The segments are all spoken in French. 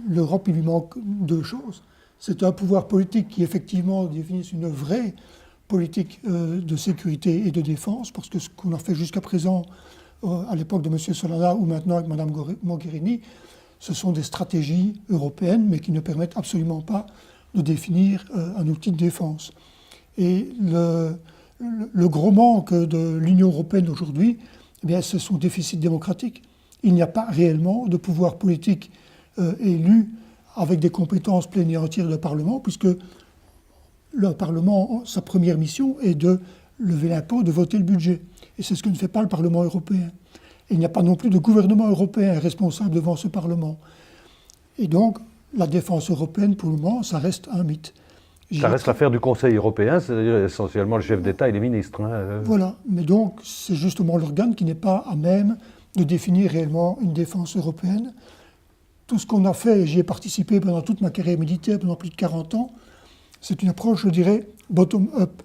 L'Europe, il lui manque deux choses. C'est un pouvoir politique qui, effectivement, définisse une vraie politique de sécurité et de défense, parce que ce qu'on a fait jusqu'à présent, à l'époque de M. Solana ou maintenant avec Mme Mogherini, ce sont des stratégies européennes, mais qui ne permettent absolument pas de définir un outil de défense. Et le gros manque de l'Union européenne aujourd'hui, eh bien, c'est son déficit démocratique. Il n'y a pas réellement de pouvoir politique élu avec des compétences pleines et entières du Parlement, puisque le Parlement, sa première mission est de lever l'impôt, de voter le budget. Et c'est ce que ne fait pas le Parlement européen. Et il n'y a pas non plus de gouvernement européen responsable devant ce Parlement. Et donc, la défense européenne, pour le moment, ça reste un mythe. Ça reste l'affaire du Conseil européen, c'est-à-dire essentiellement le chef d'État et les ministres. Voilà, mais donc c'est justement l'organe qui n'est pas à même de définir réellement une défense européenne. Tout ce qu'on a fait, et j'y ai participé pendant toute ma carrière militaire, pendant plus de 40 ans, c'est une approche, je dirais, bottom-up,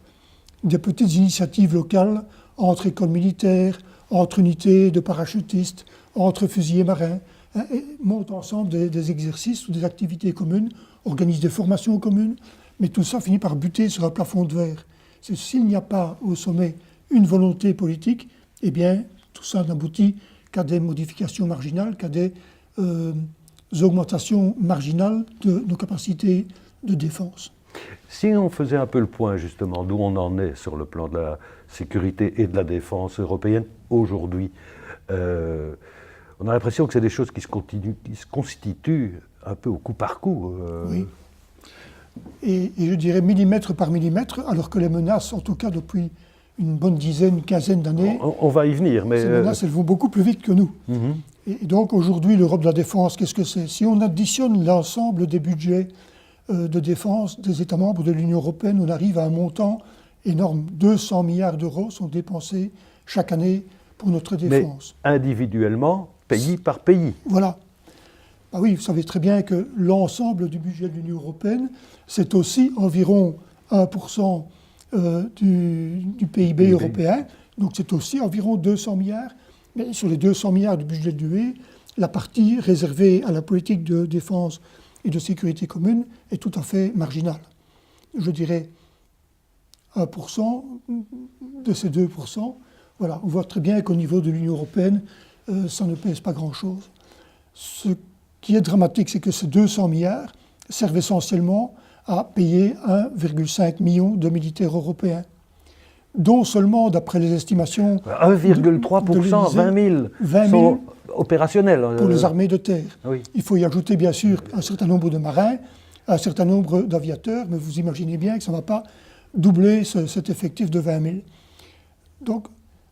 des petites initiatives locales entre écoles militaires, entre unités de parachutistes, entre fusiliers marins, et montent ensemble des exercices ou des activités communes, organisent des formations communes, mais tout ça finit par buter sur un plafond de verre. S'il n'y a pas au sommet une volonté politique, eh bien, tout ça n'aboutit qu'à des modifications marginales, qu'à des augmentations marginales de nos capacités de défense. Si on faisait un peu le point justement d'où on en est sur le plan de la sécurité et de la défense européenne aujourd'hui, on a l'impression que c'est des choses qui se constituent un peu au coup par coup. Oui. Et je dirais millimètre par millimètre, alors que les menaces, en tout cas depuis une bonne dizaine, une quinzaine d'années, on va y venir, mais ces menaces, elles vont beaucoup plus vite que nous. Et donc aujourd'hui, l'Europe de la défense, qu'est-ce que c'est? Si on additionne l'ensemble des budgets de défense des États membres de l'Union européenne, on arrive à un montant énorme. 200 milliards d'euros sont dépensés chaque année pour notre défense. Mais individuellement, pays par pays. Voilà. Ah oui, vous savez très bien que l'ensemble du budget de l'Union européenne, c'est aussi environ 1% du PIB européen. Donc c'est aussi environ 200 milliards. Mais sur les 200 milliards du budget de l'UE, la partie réservée à la politique de défense et de sécurité commune est tout à fait marginale. Je dirais 1% de ces 2%. Voilà, on voit très bien qu'au niveau de l'Union européenne, ça ne pèse pas grand-chose. Ce qui est dramatique, c'est que ces 200 milliards servent essentiellement à payer 1,5 million de militaires européens, dont seulement, d'après les estimations... 1,3%, 20 000 sont opérationnels. Pour les armées de terre. Oui. Il faut y ajouter, bien sûr, un certain nombre de marins, un certain nombre d'aviateurs, mais vous imaginez bien que ça ne va pas doubler cet effectif de 20 000. Donc,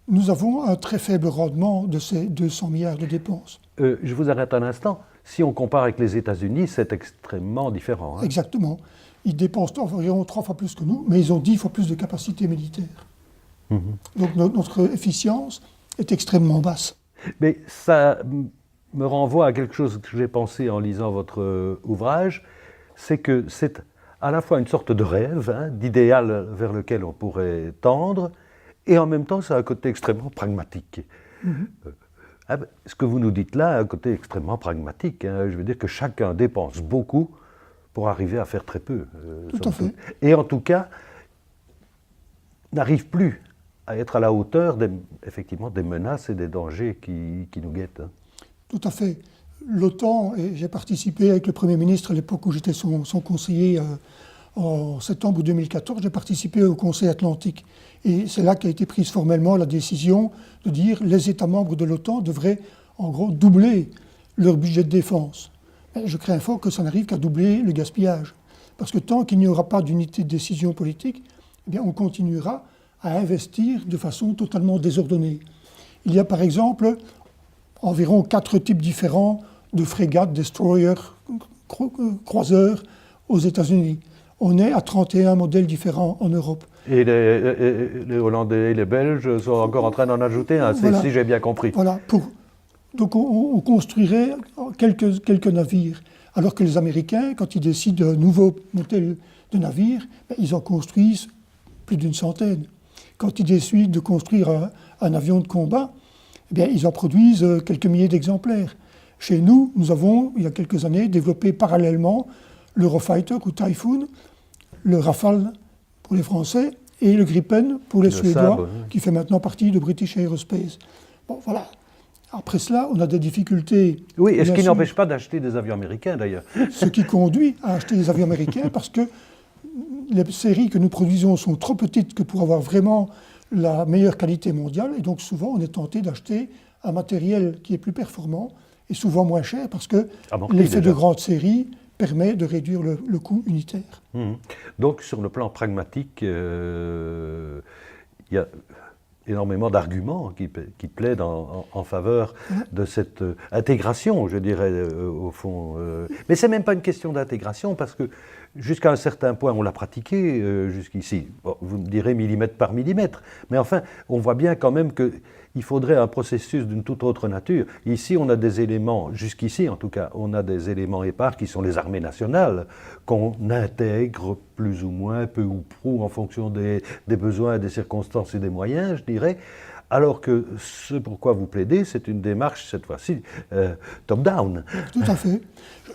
nous avons un très faible rendement de ces 200 milliards de dépenses. Je vous arrête un instant. Si on compare avec les États-Unis, c'est extrêmement différent. Exactement. Ils dépensent environ 3 fois plus que nous, mais ils ont 10 fois plus de capacité militaire. Donc notre efficience est extrêmement basse. Mais ça me renvoie à quelque chose que j'ai pensé en lisant votre ouvrage, c'est que c'est à la fois une sorte de rêve, d'idéal vers lequel on pourrait tendre, et en même temps, ça a un côté extrêmement pragmatique. Ce que vous nous dites là a un côté extrêmement pragmatique. Je veux dire que chacun dépense beaucoup pour arriver à faire très peu. Tout à fait. Et en tout cas, n'arrive plus à être à la hauteur effectivement des menaces et des dangers qui nous guettent. Tout à fait. L'OTAN, et j'ai participé avec le Premier ministre à l'époque où j'étais son conseiller en septembre 2014, j'ai participé au Conseil Atlantique. Et c'est là qu'a été prise formellement la décision de dire que les États membres de l'OTAN devraient en gros doubler leur budget de défense. Mais je crains fort que ça n'arrive qu'à doubler le gaspillage. Parce que tant qu'il n'y aura pas d'unité de décision politique, eh bien on continuera à investir de façon totalement désordonnée. Il y a par exemple environ 4 types différents de frégates, destroyers, croiseurs aux États-Unis. On est à 31 modèles différents en Europe. Et les Hollandais et les Belges sont encore en train d'en ajouter un, voilà. Si j'ai bien compris. Voilà. Donc on construirait quelques navires, alors que les Américains, quand ils décident de nouveaux modèles de navires, ils en construisent plus d'une centaine. Quand ils décident de construire un avion de combat, eh bien, ils en produisent quelques milliers d'exemplaires. Chez nous, nous avons, il y a quelques années, développé parallèlement l'Eurofighter ou Typhoon, le Rafale pour les Français et le Gripen pour les Suédois, Sabre, qui fait maintenant partie de British Aerospace. Bon, voilà. Après cela, on a des difficultés. Oui, et ce qui bien sûr, n'empêche pas d'acheter des avions américains, d'ailleurs. ce qui conduit à acheter des avions américains parce que les séries que nous produisons sont trop petites que pour avoir vraiment la meilleure qualité mondiale. Et donc souvent, on est tenté d'acheter un matériel qui est plus performant et souvent moins cher parce que l'effet de grande série permet de réduire le coût unitaire. Donc sur le plan pragmatique, il y a énormément d'arguments qui plaident en faveur de cette intégration, je dirais, au fond. Mais ce n'est même pas une question d'intégration, parce que jusqu'à un certain point, on l'a pratiqué jusqu'ici. Bon, vous me direz millimètre par millimètre, mais enfin, on voit bien quand même qu'il faudrait un processus d'une toute autre nature. Ici, on a des éléments, jusqu'ici en tout cas, on a des éléments épars qui sont les armées nationales, qu'on intègre plus ou moins, peu ou prou, en fonction des besoins, des circonstances et des moyens, je dirais. Alors que ce pourquoi vous plaidez, c'est une démarche, cette fois-ci, top-down. Tout à fait.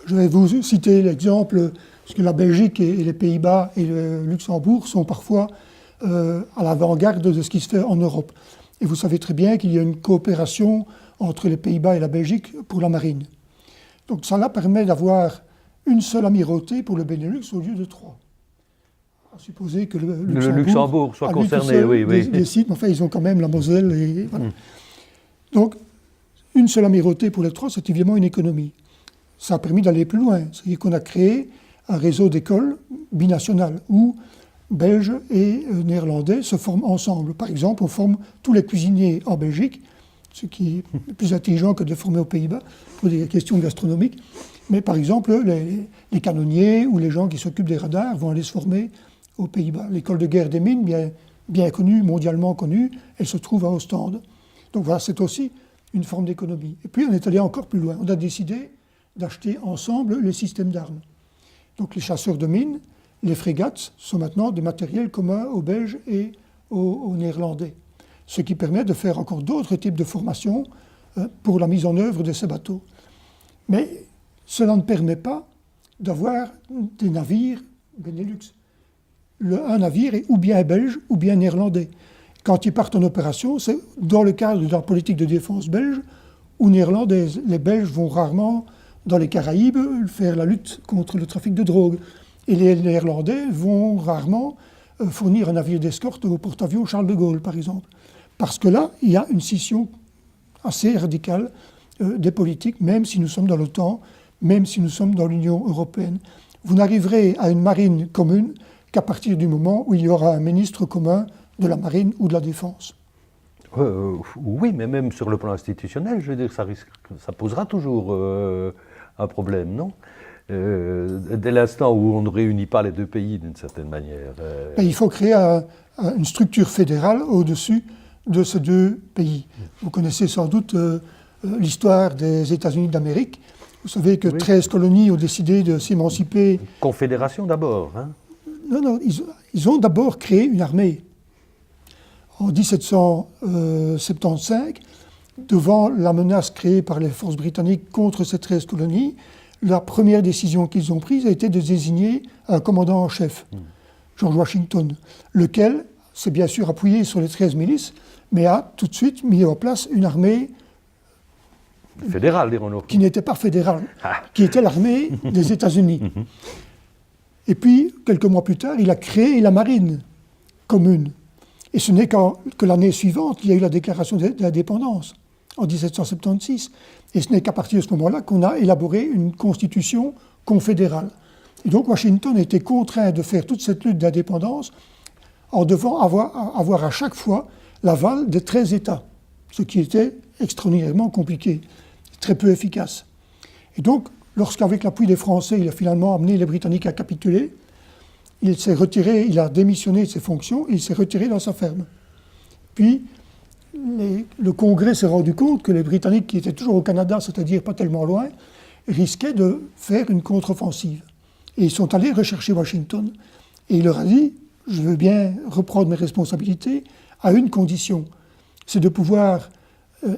Je vais vous citer l'exemple, parce que la Belgique et les Pays-Bas et le Luxembourg sont parfois à l'avant-garde de ce qui se fait en Europe. Et vous savez très bien qu'il y a une coopération entre les Pays-Bas et la Belgique pour la marine. Donc cela permet d'avoir une seule amirauté pour le Benelux au lieu de 3. À supposer que le Luxembourg soit concerné, oui. Des sites, mais enfin, ils ont quand même la Moselle. Et, voilà. Donc, une seule amirauté pour les 3, c'est évidemment une économie. Ça a permis d'aller plus loin. C'est-à-dire qu'on a créé un réseau d'écoles binationales où Belges et Néerlandais se forment ensemble. Par exemple, on forme tous les cuisiniers en Belgique, ce qui est plus intelligent que de former aux Pays-Bas pour des questions gastronomiques. Mais par exemple, les canonniers ou les gens qui s'occupent des radars vont aller se former aux Pays-Bas. L'école de guerre des mines, bien connue, mondialement connue, elle se trouve à Ostende. Donc voilà, c'est aussi une forme d'économie. Et puis on est allé encore plus loin. On a décidé d'acheter ensemble les systèmes d'armes. Donc les chasseurs de mines, les frégates sont maintenant des matériels communs aux Belges et aux Néerlandais. Ce qui permet de faire encore d'autres types de formations pour la mise en œuvre de ces bateaux. Mais cela ne permet pas d'avoir des navires Benelux. Un navire est ou bien belge ou bien néerlandais. Quand ils partent en opération, c'est dans le cadre de la politique de défense belge ou néerlandaise. Les Belges vont rarement dans les Caraïbes faire la lutte contre le trafic de drogue. Et les Néerlandais vont rarement fournir un navire d'escorte au porte-avions Charles de Gaulle, par exemple. Parce que là, il y a une scission assez radicale des politiques, même si nous sommes dans l'OTAN, même si nous sommes dans l'Union européenne. Vous n'arriverez à une marine commune qu'à partir du moment où il y aura un ministre commun de la marine ou de la défense. Oui, mais même sur le plan institutionnel, je veux dire, ça posera toujours un problème, non ? Dès l'instant où on ne réunit pas les deux pays d'une certaine manière. Il faut créer une structure fédérale au-dessus de ces deux pays. Vous connaissez sans doute l'histoire des États-Unis d'Amérique. Vous savez que 13 colonies ont décidé de s'émanciper. Confédération d'abord, hein ? Non, ils ont d'abord créé une armée. En 1775, devant la menace créée par les forces britanniques contre ces 13 colonies, la première décision qu'ils ont prise a été de désigner un commandant en chef, George Washington, lequel s'est bien sûr appuyé sur les 13 milices, mais a tout de suite mis en place une armée fédérale, dirons-nous. Qui n'était pas fédérale, qui était l'armée des États-Unis. Et puis, quelques mois plus tard, il a créé la marine commune. Et ce n'est que l'année suivante qu'il y a eu la déclaration de l'indépendance, en 1776. Et ce n'est qu'à partir de ce moment-là qu'on a élaboré une constitution confédérale. Et donc Washington a été contraint de faire toute cette lutte d'indépendance en devant avoir à chaque fois l'aval des 13 États, ce qui était extraordinairement compliqué, très peu efficace. Et donc, lorsqu'avec l'appui des Français, il a finalement amené les Britanniques à capituler, il s'est retiré, il a démissionné de ses fonctions et il s'est retiré dans sa ferme. Puis, le Congrès s'est rendu compte que les Britanniques, qui étaient toujours au Canada, c'est-à-dire pas tellement loin, risquaient de faire une contre-offensive. Et ils sont allés rechercher Washington. Et il leur a dit, je veux bien reprendre mes responsabilités à une condition, c'est de pouvoir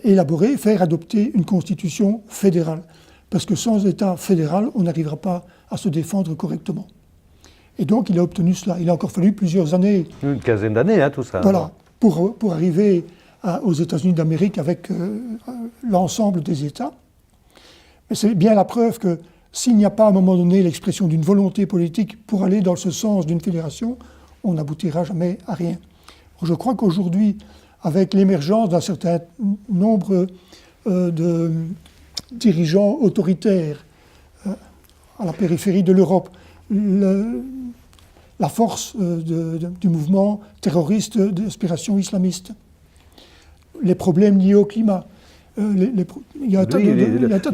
élaborer, faire adopter une constitution fédérale. Parce que sans État fédéral, on n'arrivera pas à se défendre correctement. Et donc, il a obtenu cela. Il a encore fallu plusieurs années. Une quinzaine d'années, hein, tout ça. Voilà, pour arriver aux États-Unis d'Amérique avec l'ensemble des États. Mais c'est bien la preuve que s'il n'y a pas à un moment donné l'expression d'une volonté politique pour aller dans ce sens d'une fédération, on n'aboutira jamais à rien. Je crois qu'aujourd'hui, avec l'émergence d'un certain nombre de dirigeants autoritaires à la périphérie de l'Europe, la force du mouvement terroriste d'inspiration islamiste, les problèmes liés au climat, les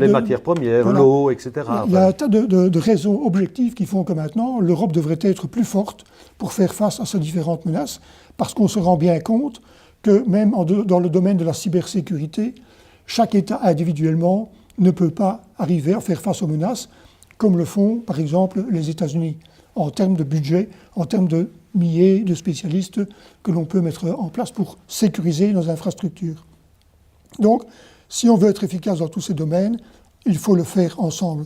matières premières, voilà, l'eau, etc. Il y a un tas de raisons objectives qui font que maintenant, l'Europe devrait être plus forte pour faire face à ces différentes menaces, parce qu'on se rend bien compte que même dans le domaine de la cybersécurité, chaque État individuellement ne peut pas arriver à faire face aux menaces, comme le font par exemple les États-Unis, en termes de budget, en termes de milliers de spécialistes que l'on peut mettre en place pour sécuriser nos infrastructures. Donc, si on veut être efficace dans tous ces domaines, il faut le faire ensemble.